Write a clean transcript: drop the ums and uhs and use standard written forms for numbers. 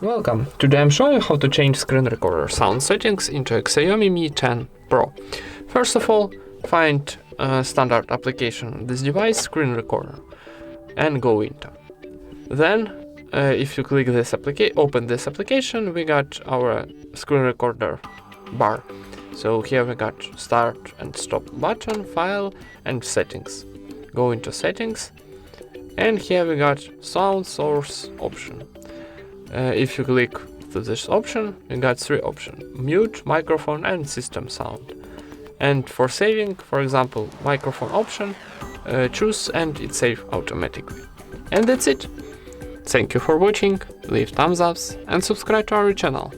Welcome! Today I'm showing you how to change screen recorder sound settings into XIAOMI Mi 10 Pro. First of all, find a standard application on this device, screen recorder, and go into. Then, if you click this open this application, we got our screen recorder bar. So here we got start and stop button, file, and settings. Go into settings, and here we got sound source option. If you click to this option, we got three options: mute, microphone, and system sound. And for saving, for example, microphone option, choose and it saves automatically. And that's it. Thank you for watching, leave thumbs ups and subscribe to our channel.